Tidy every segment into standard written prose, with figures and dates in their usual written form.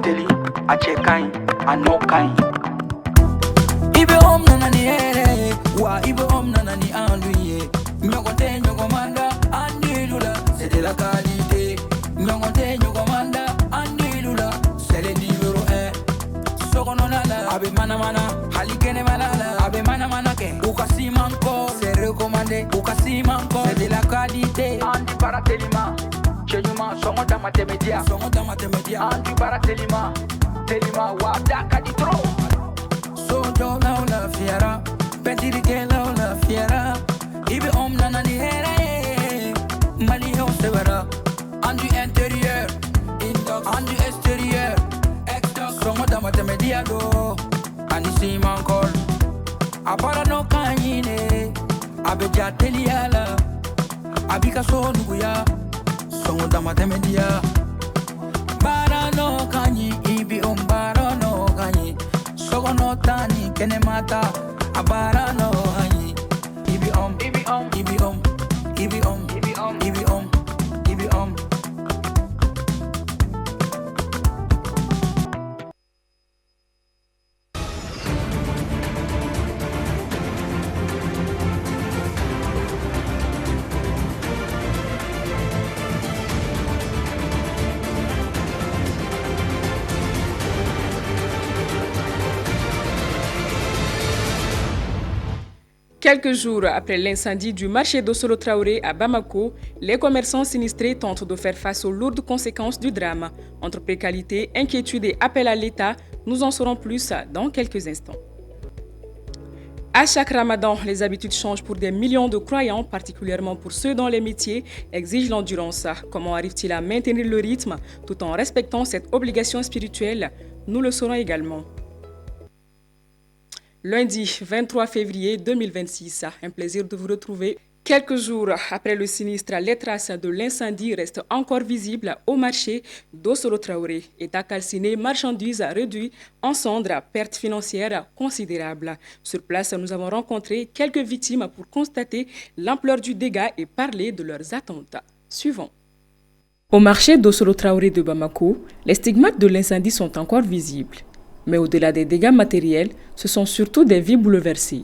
barateli, a chekain, a no kain. Ibe om nanani wa ibe om nanani anduye. Nyokote nyokomanda andilula, c'est de la qualité. Nyokote nyokomanda andilula, c'est le numéro 1. Sokononala, abe mana mana, halikene malala, abe mana mana ke. Ukasi manko, c'est recommandé. Ukasi manko, c'est de la qualité. Andi baratelima, chenyuma songo damatemedia, songo damatemedia. Andi baratelima, telima wa daka di tro. Sojo la fiera, pentiri ke la fiera. Ibe om nanani here, mali ho severa. Andi intérieur, indox, andi extérieur. Exdox, songo damatemedia do. Ani si mankol, apara no kanyine. Abe jateliala, abika so nuguya. Songo damatemedia. Bara no kanyi, ibi bara no kanyi. Sogo no tani kene mata, abara no kanyi. Ibi ibi ibi ibi ibi ibi Quelques jours après l'incendie du marché d'Ossolo Traoré à Bamako, les commerçants sinistrés tentent de faire face aux lourdes conséquences du drame. Entre précarité, inquiétude et appel à l'État, nous en saurons plus dans quelques instants. À chaque ramadan, les habitudes changent pour des millions de croyants, particulièrement pour ceux dont les métiers exigent l'endurance. Comment arrive-t-il à maintenir le rythme tout en respectant cette obligation spirituelle? Nous le saurons également. Lundi 23 février 2026, un plaisir de vous retrouver. Quelques jours après le sinistre, les traces de l'incendie restent encore visibles au marché d'Ossolo Traoré. État calciné, marchandises réduites en cendres, pertes financières considérables. Sur place, nous avons rencontré quelques victimes pour constater l'ampleur du dégât et parler de leurs attentes. Suivons. Au marché d'Ossolo Traoré de Bamako, les stigmates de l'incendie sont encore visibles. Mais au-delà des dégâts matériels, ce sont surtout des vies bouleversées.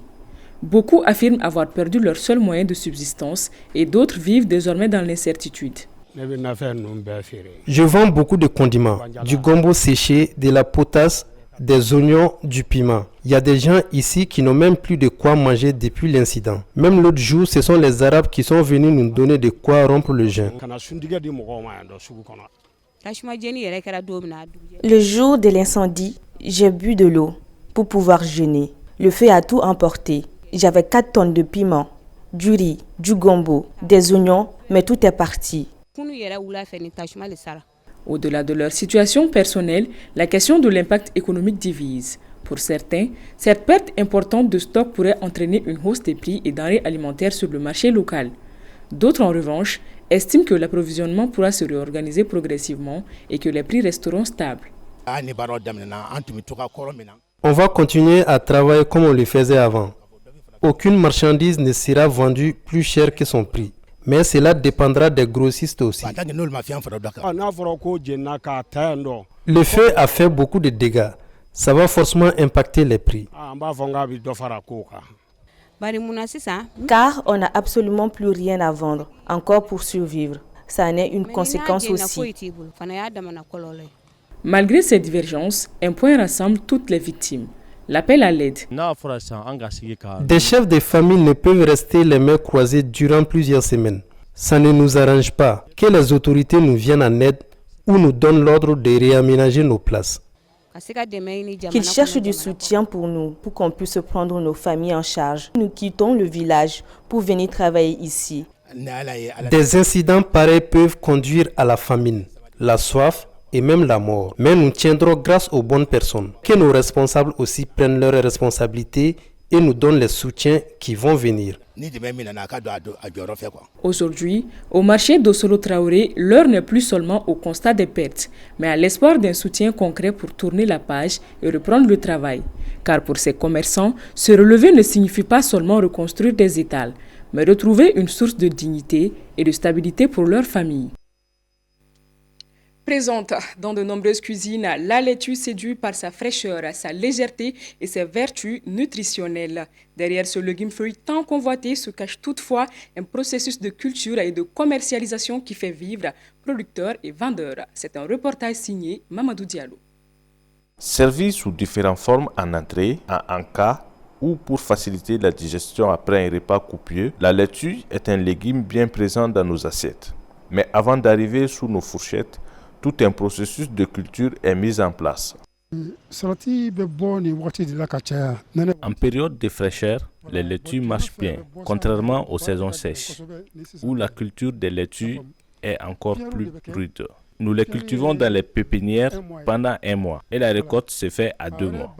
Beaucoup affirment avoir perdu leur seul moyen de subsistance et d'autres vivent désormais dans l'incertitude. Je vends beaucoup de condiments, du gombo séché, de la potasse, des oignons, du piment. Il y a des gens ici qui n'ont même plus de quoi manger depuis l'incident. Même l'autre jour, ce sont les Arabes qui sont venus nous donner de quoi rompre le jeûne. Le jour de l'incendie, j'ai bu de l'eau pour pouvoir jeûner. Le feu a tout emporté. J'avais 4 tonnes de piment, du riz, du gombo, des oignons, mais tout est parti. Au-delà de leur situation personnelle, la question de l'impact économique divise. Pour certains, cette perte importante de stock pourrait entraîner une hausse des prix et denrées alimentaires sur le marché local. D'autres, en revanche, estiment que l'approvisionnement pourra se réorganiser progressivement et que les prix resteront stables. On va continuer à travailler comme on le faisait avant. Aucune marchandise ne sera vendue plus cher que son prix. Mais cela dépendra des grossistes aussi. Le feu a fait beaucoup de dégâts. Ça va forcément impacter les prix. Car on n'a absolument plus rien à vendre, encore pour survivre. Ça en est une conséquence aussi. Malgré ces divergences, un point rassemble toutes les victimes. L'appel à l'aide. Des chefs de famille ne peuvent rester les mains croisées durant plusieurs semaines. Ça ne nous arrange pas. Que les autorités nous viennent en aide ou nous donnent l'ordre de réaménager nos places. Qu'ils cherchent du soutien pour nous, pour qu'on puisse prendre nos familles en charge. Nous quittons le village pour venir travailler ici. Des incidents pareils peuvent conduire à la famine, la soif et même la mort. Mais nous tiendrons grâce aux bonnes personnes. Que nos responsables aussi prennent leurs responsabilités et nous donnent les soutiens qui vont venir. Aujourd'hui, au marché d'Ossolo Traoré, l'heure n'est plus seulement au constat des pertes, mais à l'espoir d'un soutien concret pour tourner la page et reprendre le travail. Car pour ces commerçants, se relever ne signifie pas seulement reconstruire des étals, mais retrouver une source de dignité et de stabilité pour leur famille. Présente dans de nombreuses cuisines, la laitue séduit par sa fraîcheur, sa légèreté et ses vertus nutritionnelles. Derrière ce légume feuille tant convoité se cache toutefois un processus de culture et de commercialisation qui fait vivre producteurs et vendeurs. C'est un reportage signé Mamadou Diallo. Servi sous différentes formes en entrée, en encas ou pour faciliter la digestion après un repas copieux, la laitue est un légume bien présent dans nos assiettes. Mais avant d'arriver sous nos fourchettes, tout un processus de culture est mis en place. En période de fraîcheur, les laitues marchent bien, contrairement aux saisons sèches, où la culture des laitues est encore plus rude. Nous les cultivons dans les pépinières pendant 1 mois et la récolte se fait à 2 mois.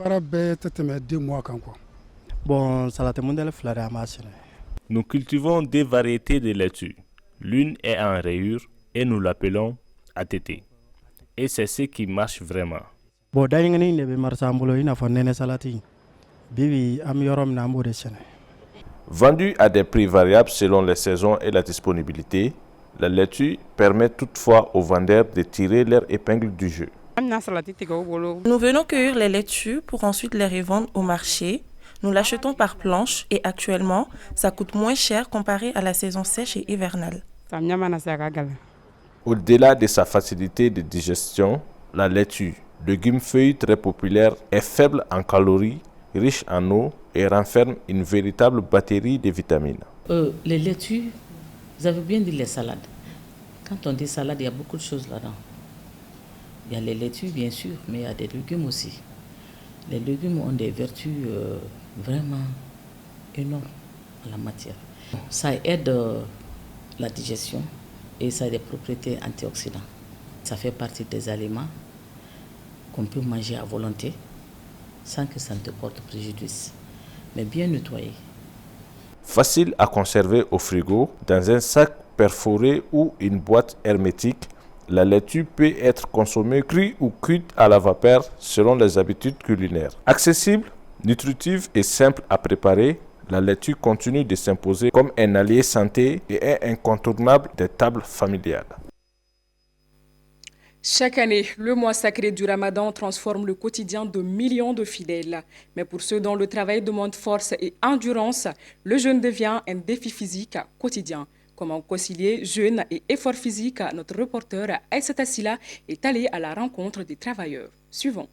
Nous cultivons 2 variétés de laitue. L'une est en rayure et nous l'appelons ATT. Et c'est ce qui marche vraiment. Vendue à des prix variables selon les saisons et la disponibilité, la laitue permet toutefois aux vendeurs de tirer leur épingle du jeu. Nous venons cueillir les laitues pour ensuite les revendre au marché. Nous l'achetons par planche et actuellement, ça coûte moins cher comparé à la saison sèche et hivernale. Au-delà de sa facilité de digestion, la laitue, légume feuille très populaire, est faible en calories, riche en eau et renferme une véritable batterie de vitamines. Les laitues, vous avez bien dit les salades. Quand on dit salade, il y a beaucoup de choses là-dedans. Il y a les laitues, bien sûr, mais il y a des légumes aussi. Les légumes ont des vertus vraiment énormes en la matière. Ça aide la digestion et ça a des propriétés antioxydantes. Ça fait partie des aliments qu'on peut manger à volonté sans que ça ne te porte préjudice, mais bien nettoyé. Facile à conserver au frigo, dans un sac perforé ou une boîte hermétique, la laitue peut être consommée crue ou cuite à la vapeur selon les habitudes culinaires. Accessible, nutritive et simple à préparer, la laitue continue de s'imposer comme un allié santé et est incontournable des tables familiales. Chaque année, le mois sacré du Ramadan transforme le quotidien de millions de fidèles. Mais pour ceux dont le travail demande force et endurance, le jeûne devient un défi physique quotidien. Comment concilier jeûne et effort physique? Notre reporter Aïssata Silla est allé à la rencontre des travailleurs. Suivons.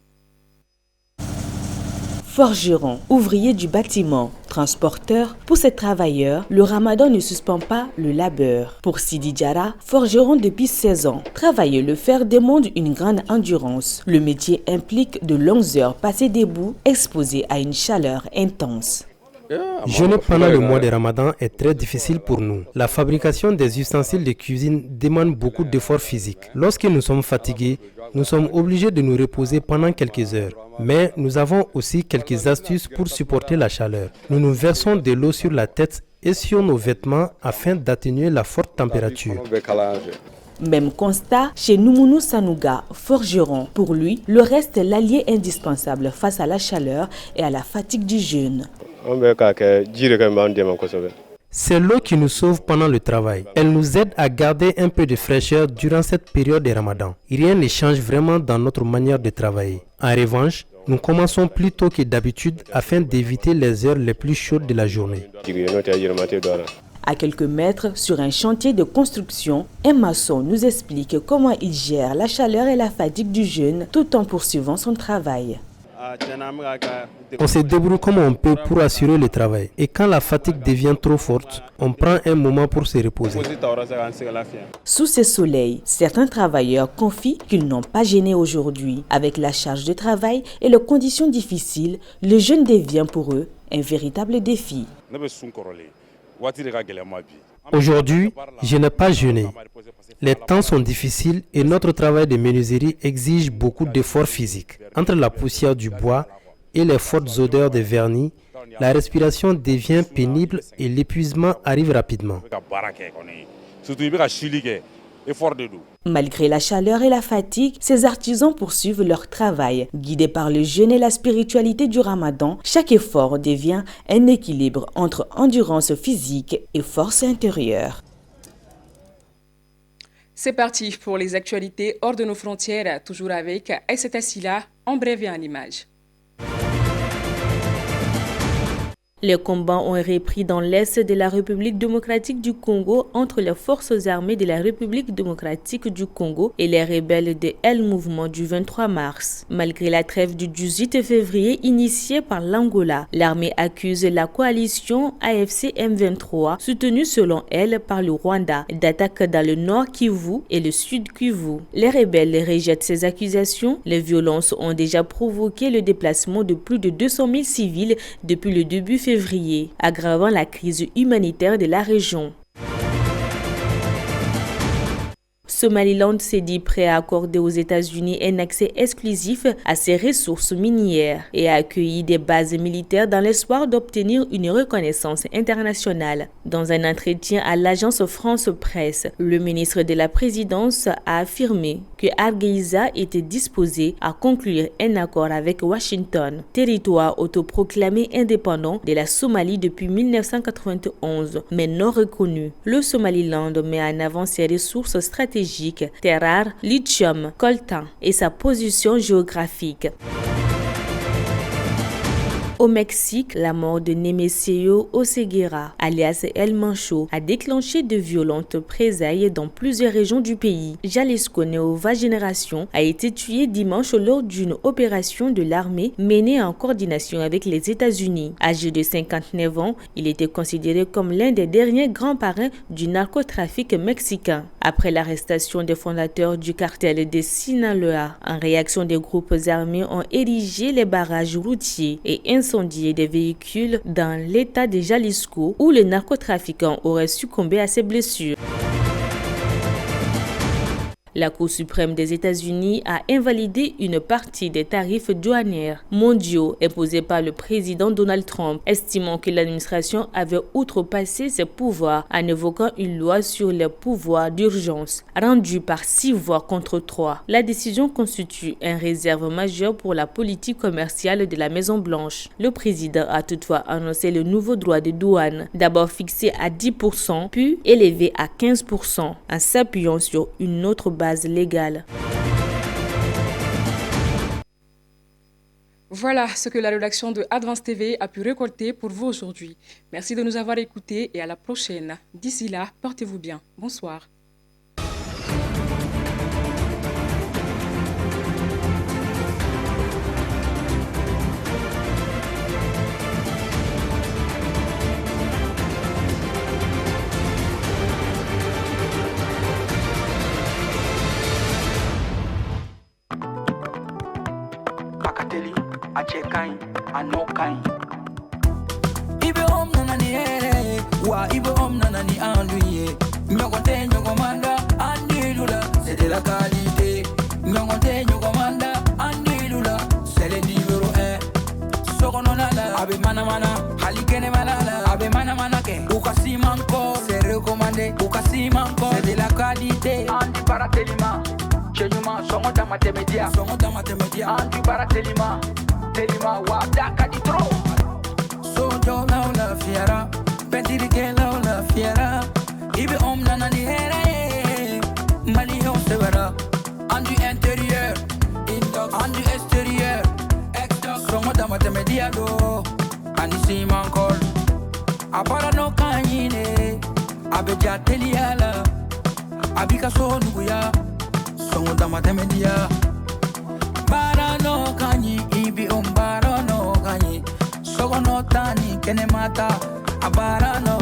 Forgerons, ouvriers du bâtiment, transporteurs, pour ces travailleurs, le Ramadan ne suspend pas le labeur. Pour Sidi Diarra, forgeron depuis 16 ans, travailler le fer demande une grande endurance. Le métier implique de longues heures passées debout, exposées à une chaleur intense. Jeûner pendant le mois de Ramadan est très difficile pour nous. La fabrication des ustensiles de cuisine demande beaucoup d'efforts physiques. Lorsque nous sommes fatigués, nous sommes obligés de nous reposer pendant quelques heures. Mais nous avons aussi quelques astuces pour supporter la chaleur. Nous nous versons de l'eau sur la tête et sur nos vêtements afin d'atténuer la forte température. Même constat chez Noumounou Sanouga, forgeron. Pour lui, le reste est l'allié indispensable face à la chaleur et à la fatigue du jeûne. C'est l'eau qui nous sauve pendant le travail. Elle nous aide à garder un peu de fraîcheur durant cette période de Ramadan. Rien ne change vraiment dans notre manière de travailler. En revanche, nous commençons plus tôt que d'habitude afin d'éviter les heures les plus chaudes de la journée. À quelques mètres, sur un chantier de construction, un maçon nous explique comment il gère la chaleur et la fatigue du jeûne tout en poursuivant son travail. On se débrouille comme on peut pour assurer le travail. Et quand la fatigue devient trop forte, on prend un moment pour se reposer. Sous ce soleil, certains travailleurs confient qu'ils n'ont pas gêné aujourd'hui. Avec la charge de travail et les conditions difficiles, le jeûne devient pour eux un véritable défi. Aujourd'hui, je n'ai pas jeûné. Les temps sont difficiles et notre travail de menuiserie exige beaucoup d'efforts physiques. Entre la poussière du bois et les fortes odeurs de vernis, la respiration devient pénible et l'épuisement arrive rapidement. Malgré la chaleur et la fatigue, ces artisans poursuivent leur travail. Guidés par le jeûne et la spiritualité du Ramadan, chaque effort devient un équilibre entre endurance physique et force intérieure. C'est parti pour les actualités hors de nos frontières, toujours avec Aïssata Silla, en bref et en images. Les combats ont repris dans l'est de la République démocratique du Congo entre les forces armées de la République démocratique du Congo et les rebelles de El Mouvement du 23 mars. Malgré la trêve du 18 février initiée par l'Angola, l'armée accuse la coalition AFC M23, soutenue selon elle par le Rwanda, d'attaques dans le nord Kivu et le sud Kivu. Les rebelles rejettent ces accusations. Les violences ont déjà provoqué le déplacement de plus de 200 000 civils depuis le début février, aggravant la crise humanitaire de la région. Somaliland s'est dit prêt à accorder aux États-Unis un accès exclusif à ses ressources minières et a accueilli des bases militaires dans l'espoir d'obtenir une reconnaissance internationale. Dans un entretien à l'agence France Presse, le ministre de la Présidence a affirmé que Hargeisa était disposé à conclure un accord avec Washington, territoire autoproclamé indépendant de la Somalie depuis 1991, mais non reconnu. Le Somaliland met en avant ses ressources stratégiques, terres rares, lithium, coltan et sa position géographique. Au Mexique, la mort de Nemesio Oseguera, alias El Mancho, a déclenché de violentes présailles dans plusieurs régions du pays. Jalisco Nueva Génération a été tué dimanche lors d'une opération de l'armée menée en coordination avec les États-Unis. Âgé de 59 ans, il était considéré comme l'un des derniers grands parrains du narcotrafic mexicain. Après l'arrestation des fondateurs du cartel de Sinaloa, en réaction, des groupes armés ont érigé les barrages routiers et incendié des véhicules dans l'état de Jalisco où les narcotrafiquants auraient succombé à ces blessures. La Cour suprême des États-Unis a invalidé une partie des tarifs douanières mondiaux imposés par le président Donald Trump, estimant que l'administration avait outrepassé ses pouvoirs en évoquant une loi sur les pouvoirs d'urgence, rendue par 6 voix contre 3. La décision constitue une réserve majeure pour la politique commerciale de la Maison-Blanche. Le président a toutefois annoncé le nouveau droit de douane, d'abord fixé à 10%, puis élevé à 15%, en s'appuyant sur une autre base légale. Voilà ce que la rédaction de Advance TV a pu récolter pour vous aujourd'hui. Merci de nous avoir écoutés et à la prochaine. D'ici là, portez-vous bien. Bonsoir. Achekai, anokai. Ibe om nanani wa ibe om nanani anduye. Nyogote nyogomanda andilula, c'est de la qualité. Nyogote nyogomanda andilula, c'est le numéro 1. Sokononala, abe mana mana, halikene malala, abe mana mana ke. Ukasi manko, c'est recommandé. Ukasi manko, c'est de la qualité. Andi baratelima, chenyuma songo damate media, andi baratelima. Telima wadaka di tro. Sojo la fiera, pentiri ke la fiera. Ibe om nanani here, mali on severa. Andu intérieur, indox, andu extérieur, exdox. Songo damate media do, anisi mankol. Abara no kanyine, abeja teliala, abika so nuguya, songo damate media. Bara no kanyi, ibi umbaro no kanyi. Sogo no tani, kene mata, abara no